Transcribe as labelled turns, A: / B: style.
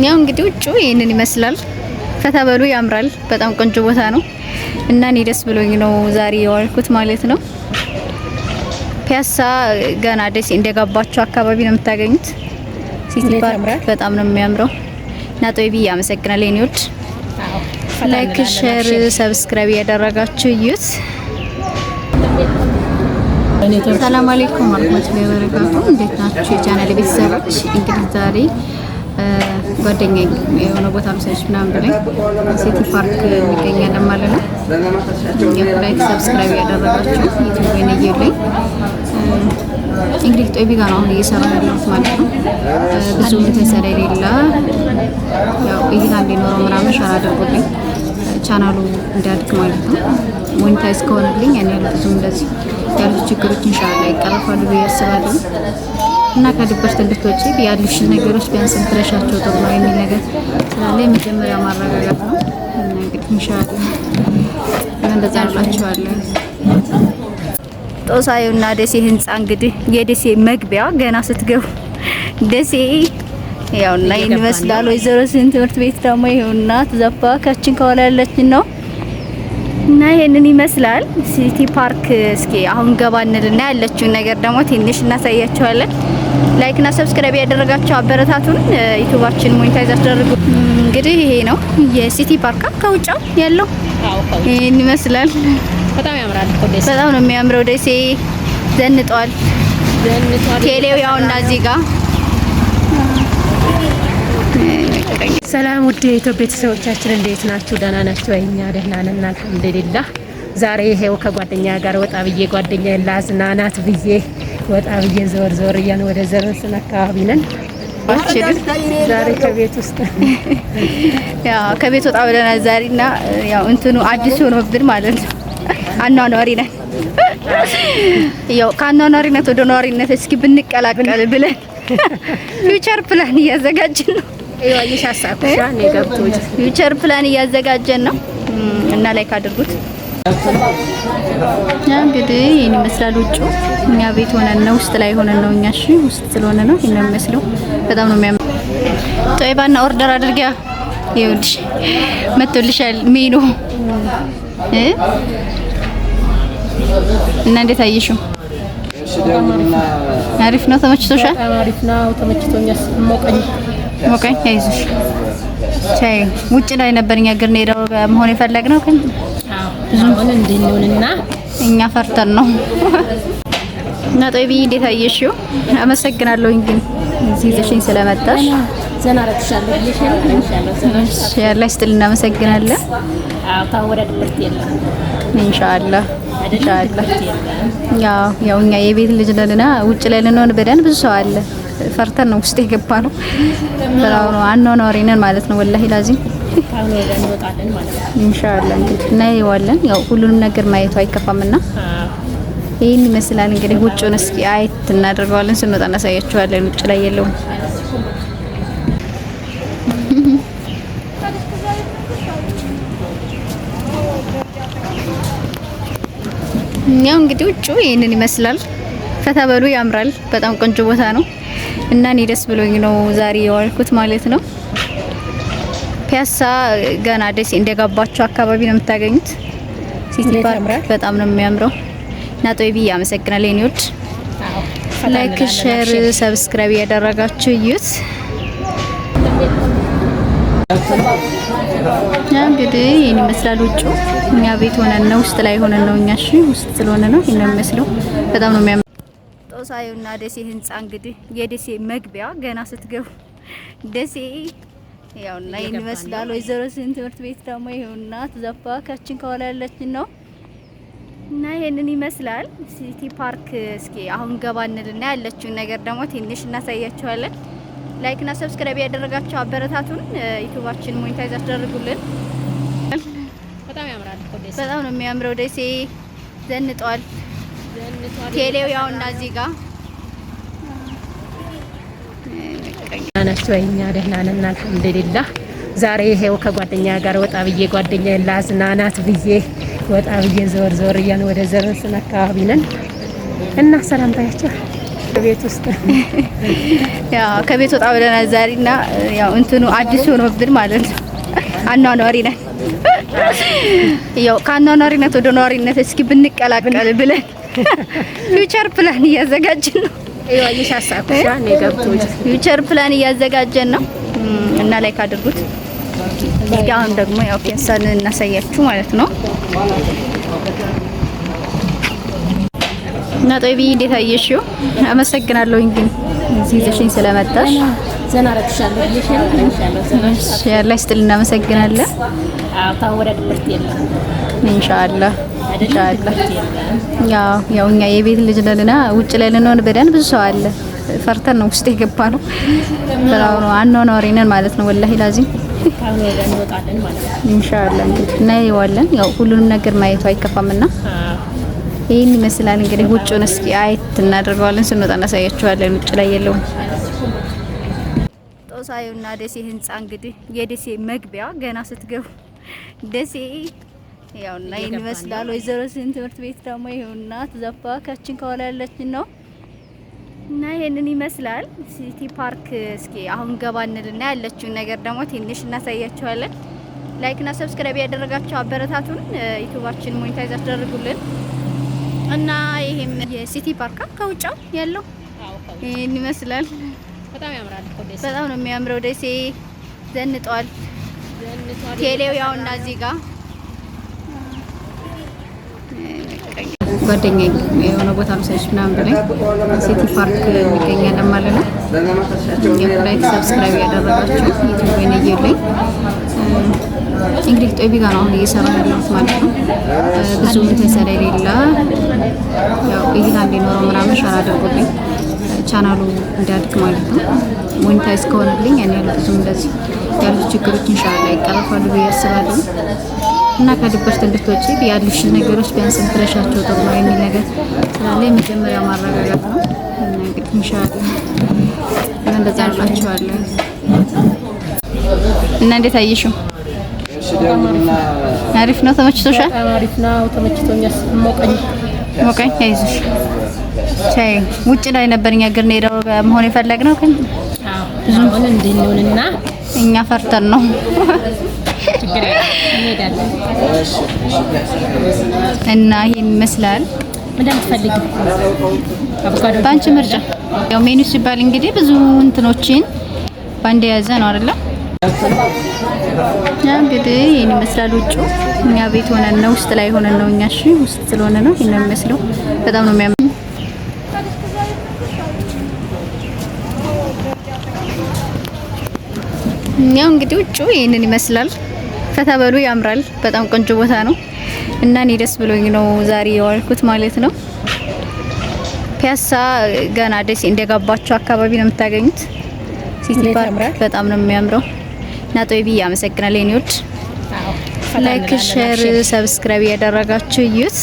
A: ያው እንግዲህ ውጭ ይሄንን ይመስላል። ከተበሉ ያምራል። በጣም ቆንጆ ቦታ ነው እና እኔ ደስ ብሎኝ ነው ዛሬ የዋልኩት ማለት ነው። ፒያሳ ገና ደስ እንደገባችሁ አካባቢ ነው የምታገኙት። ሲቲ ፓርክ በጣም ነው የሚያምረው እና ጦይቢ ያመሰግናል። የኔዎች ላይክ፣ ሼር፣ ሰብስክራይብ ያደረጋችሁ እዩት። ሰላም አለይኩም ወራህመቱላሂ ወበረካቱ። እንዴት ናችሁ የቻናሌ ቤተሰቦች? እንግዲህ ዛሬ ጓደኛዬ የሆነ ቦታ መሰለሽ ምናምን ብለኝ ሲቲ ፓርክ እንገኛለን ማለት ነው። ላይክ ሰብስክራይብ ያደረጋችሁ ዩቲዩብን እዩልኝ። እንግዲህ ጦይቢ ጋር ነው አሁን እየሰራ ያለሁት ማለት ነው። ብዙ ተሰራ የሌለ ያው እይታ እንዲኖረው ምናምን ሸራ አድርጎልኝ ቻናሉ እንዲያድግ ማለት ነው። ሞኔታይዝ ከሆነልኝ ያኔ ብዙ እንደዚህ ያሉ ችግሮች ኢንሻአላህ ይቀርፋሉ ብዬ አስባለሁ። እና ከድብርት እንድትወጪ ያሉሽ ነገሮች ቢያንስ ትረሻቸው ጥሩ ነው የሚል ነገር ስላለ የመጀመሪያ ማረጋጋት ነው። እንግዲህ ኢንሻአላህ እንደዛ አላችኋለሁ። ጦሳዩና ደሴ ህንጻ እንግዲህ የደሴ መግቢያ ገና ስትገቡ ደሴ ያው ላይ ይመስላል። ወይዘሮ ስንት ትምህርት ቤት ደግሞ ይኸውና ተዘፋ ካችን ከኋላ ያለችን ነው እና ይሄንን ይመስላል ሲቲ ፓርክ። እስኪ አሁን ገባ እንልና ያለችውን ነገር ደግሞ ትንሽ እናሳያችኋለን። ላይክ እና ሰብስክራይብ ያደረጋችሁ አበረታቱን። ዩቲዩባችን ሞኔታይዝ አስደርጉ። እንግዲህ ይሄ ነው የሲቲ ፓርክ ከውጫው ያለው ይሄን ይመስላል።
B: በጣም ያምራል።
A: በጣም ነው የሚያምረው። ደሴ ዘንጧል። ቴሌው ያውና እዚህ ጋር
B: ሰላም ውድ የኢትዮጵያ ቤተሰቦቻችን እንዴት ናችሁ? ደህና ናችሁ? እኛ ደህና ነን አልሐምዱሊላህ። ዛሬ ይሄው ከጓደኛ ጋር ወጣ ብዬ ጓደኛዬን ላዝናናት ብዬ ወጣ ብዬ ዞር ዞር እያን ወደ ዘረንስን አካባቢ ነን። ዛሬ ከቤት ውስጥ
A: ያው ከቤት ወጣ ብለናል ዛሬና ያው እንትኑ አዲስ ሆኖብን ማለት ነው። አኗኗሪ ነን ያው ከአኗኗሪነት ወደ ኗሪነት እስኪ ብንቀላቀል ብለን ፊውቸር ፕላን እያዘጋጀን ነው።
B: ይዋይሽ አሳኩሻ ነው ገብቶ
A: ፊውቸር ፕላን እያዘጋጀን ነው እና ላይክ አድርጉት። እንግዲህ ይሄን ይመስላል ውጭ። እኛ ቤት ሆነን ነው ውስጥ ላይ ሆነን ነው እኛ እሺ፣ ውስጥ ስለሆነ ነው ይሄን የሚመስለው። በጣም ነው የሚያምር። ጦይባና ኦርደር አድርጊያ ይኸውልሽ መጥቶልሻል ሜኑ እና እንዴት አየሽው? አሪፍ ነው። ተመችቶሻል?
B: አሪፍ ነው። ተመችቶኛል።
A: ሞቀኝ አይዞሽ። ቻይ ውጭ ላይ ነበርኛ ግን ሄደው መሆን የፈለግነው ግን
B: ብዙም እንድንሆንና
A: እኛ ፈርተን ነው። እና ጦይቢ እንዴት አየሽው? አመሰግናለሁ ግን እዚህ ይዘሽኝ ስለመጣሽ
B: ዘና አረግሻለሁ ኢንሻአላህ።
A: ያላ ይስጥልና እናመሰግናለን።
B: ታወረ ድብርት የለም ኢንሻአላህ።
A: ያው እኛ የቤት ልጅ ነንና ውጭ ላይ ልንሆን በደን ብዙ ሰው አለ ፈርተን ነው ውስጥ የገባ ነው። በራው ነው አኗኗሪ ነን ማለት ነው። ወላሂ ላዚም
B: አሁን ወደ እንወጣለን ማለት ነው
A: ኢንሻአላህ። እንግዲህ እናየዋለን። ያው ሁሉንም ነገር ማየቱ አይከፋምና ይሄን ይመስላል እንግዲህ ውጭውን እስኪ አይት እናደርገዋለን። ስንወጣ እናሳያችኋለን ውጭ ላይ የለውም። ያው እንግዲህ ውጭ ይሄንን ይመስላል። ከተበሉ ያምራል። በጣም ቆንጆ ቦታ ነው እና እኔ ደስ ብሎኝ ነው ዛሬ የዋልኩት ማለት ነው። ፒያሳ ገና ደስ እንደገባችሁ አካባቢ ነው የምታገኙት። ሲቲ ፓርክ በጣም ነው የሚያምረው እና ጦይቢ ያመሰግናል። የኔዎች ላይክ፣ ሼር፣ ሰብስክራይብ ያደረጋችሁ እዩት። እንግዲህ ይሄን ይመስላል ውጭ። እኛ ቤት ሆነን ነው ውስጥ ላይ ሆነን ነው እኛ እሺ፣ ውስጥ ስለሆነ ነው ይሄን የሚመስለው። በጣም ነው የሚያምር። ጦሳዩና ደሴ ህንጻ እንግዲህ የደሴ መግቢያ ገና ስትገቡ ደሴ ያውና ይሄን ይመስላል። ወይዘሮ ስንት ትምህርት ቤት ደግሞ ይኸውና ተዘፋ ካችን ከኋላ ያለችን ነው እና ይሄንን ይመስላል ሲቲ ፓርክ። እስኪ አሁን ገባ እንልና ያለችውን ነገር ደግሞ ትንሽ እናሳያችኋለን። ላይክ እና ሰብስክራይብ ያደረጋችሁ አበረታቱን። ዩቲዩባችን ሞኔታይዝ አስደርጉልን።
B: በጣም ያምራል።
A: በጣም ነው የሚያምረው። ደሴ ዘንጧል። ቴሌው ያውና እዚህ ጋር
B: ናቸው። እኛ ደህና ነን አልሐምዱሊላህ። ዛሬ ይሄው ከጓደኛ ጋር ወጣ ብዬ ጓደኛዬን ላዝናናት ብዬ ወጣ ብዬ ዞር ዞር እያን ወደ ዘረንስን አካባቢ ነን እና ሰላም ታያችሁ ቤት ውስጥ
A: ያው ከቤት ወጣ ብለናል ዛሬና ያው እንትኑ አዲስ ሆኖብን ማለት ነው። አኗኗሪ ነን። ያው ከአኗኗሪነት ወደ ኗሪነት እስኪ ብንቀላቀል ብለን ፊውቸር ፕላን እያዘጋጀን ነው። ፊውቸር ፕላን እያዘጋጀን ነው እና ላይክ አድርጉት። አሁን ደግሞ ያው ፒያሳን እናሳያችሁ ማለት ነው። እና ጦይቢ እንዴት አየሽው? አመሰግናለሁ እንግዲህ እዚህ ይዘሽኝ ስለመጣሽ
B: ዘና አረግሻለሁ ኢንሻአላህ።
A: ያላ ይስጥል እናመሰግናለን።
B: ታወራድበት የለም
A: ኢንሻአላህ ኢንሻአላህ። ያው እኛ የቤት ልጅ ነንና ውጭ ላይ ልንሆን በደን ብዙ ሰው አለ ፈርተን ነው ውስጥ የገባ ነው። ብራው ነው አኗኗሪ ነን ማለት ነው። ወላሂ ላዚም
B: አሁን ወደን እንወጣለን ማለት ነው
A: ኢንሻአላህ። እንግዲህ እናየዋለን። ያው ሁሉንም ነገር ማየቱ አይከፋምና ይሄን ይመስላል እንግዲህ ውጭውን እስኪ አይት እናደርገዋለን። ስንወጣ እናሳያችኋለን። ውጭ ላይ የለውም ጦሳዩና ደሴ ህንጻ እንግዲህ የደሴ መግቢያ ገና ስትገቡ ደሴ ያውና ይሄን ይመስላል። ወይዘሮ ስንት ትምህርት ቤት ደግሞ ይሁንና ተዛፋ ካችን ከኋላ ያለችን ነው እና ይሄንን ይመስላል ሲቲ ፓርክ። እስኪ አሁን ገባ እንልና ያለችውን ነገር ደግሞ ትንሽ እናሳያችኋለን። ላይክ እና ሰብስክራይብ ያደረጋችሁ አበረታቱን። ዩቲዩባችን ሞኔታይዝ አድርጉልን እና ይሄም የሲቲ ፓርክ ከውጫው ያለው ይሄን ይመስላል።
B: በጣም ያምራል።
A: በጣም ነው የሚያምረው። ደሴ ዘንጧል። ቴሌው ያውና እዚህ ጋር ጓደኛዬ የሆነ ቦታ መሰለሽ ምናምን ብለኝ ሲቲ ፓርክ የሚገኛል ማለት ነው። ላይክ ሰብስክራይብ ያደረጋችሁ ዩቲዩብን እየለኝ እንግዲህ ጦይቢ ጋር ነው አሁን እየሰራ ያለሁት ማለት ነው። ብዙ ተሰራ የሌላ ያው እይታ እንዲኖረው ምናምን ሸራ አድርጎልኝ ቻናሉ እንዲያድግ ማለት ነው። ሞኔታይዝ ከሆነልኝ እኔ ብዙም እንደዚህ ያሉት ችግሮች ኢንሻአላህ ይቀርፋሉ ብዬ አስባለሁ። እና ከድብርት እንድትወጪ ያሉሽ ነገሮች ቢያንስ እንትረሻቸው ጥሩ ነው የሚል ነገር ስላለ የመጀመሪያ ማረጋጋት ነው። እንግዲህ ኢንሻአላህ እንደዛ አላችኋለሁ። እና እንዴት አየሽው? አሪፍ ነው። ተመችቶሻል?
B: አሪፍ ነው። ተመችቶኛል።
A: ሞቀኝ አይዞሽ። ቻይ ውጭ ላይ ነበርኛ ግን ሄደው መሆን የፈለግነው ግን
B: ብዙም ሆነ እንደነውና
A: እኛ ፈርተን ነው። እና ይሄን ይመስላል።
B: ምንድን ትፈልጊ? አቮካዶ
A: ባንቺ ምርጫ። ያው ሜኑ ሲባል እንግዲህ ብዙ እንትኖችን ባንዴ ያዘ ነው አይደል? እንግዲህ ይሄን ይመስላል ውጭ። እኛ ቤት ሆነን ነው ውስጥ ላይ ሆነን ነው እኛ። እሺ ውስጥ ስለሆነ ነው ይሄን የሚመስለው። በጣም ነው የሚያምር። ያው እንግዲህ ውጭ ይሄንን ይመስላል። ፈታበሉ ያምራል። በጣም ቆንጆ ቦታ ነው እና እኔ ደስ ብሎኝ ነው ዛሬ የዋልኩት ማለት ነው። ፒያሳ ገና ደሴ እንደገባችሁ አካባቢ ነው የምታገኙት። ሲቲ ፓርክ በጣም ነው የሚያምረው። እና ጦይቢ አመሰግናለሁ። ላይክ ሼር ሰብስክራይብ ያደረጋችሁ እዩት።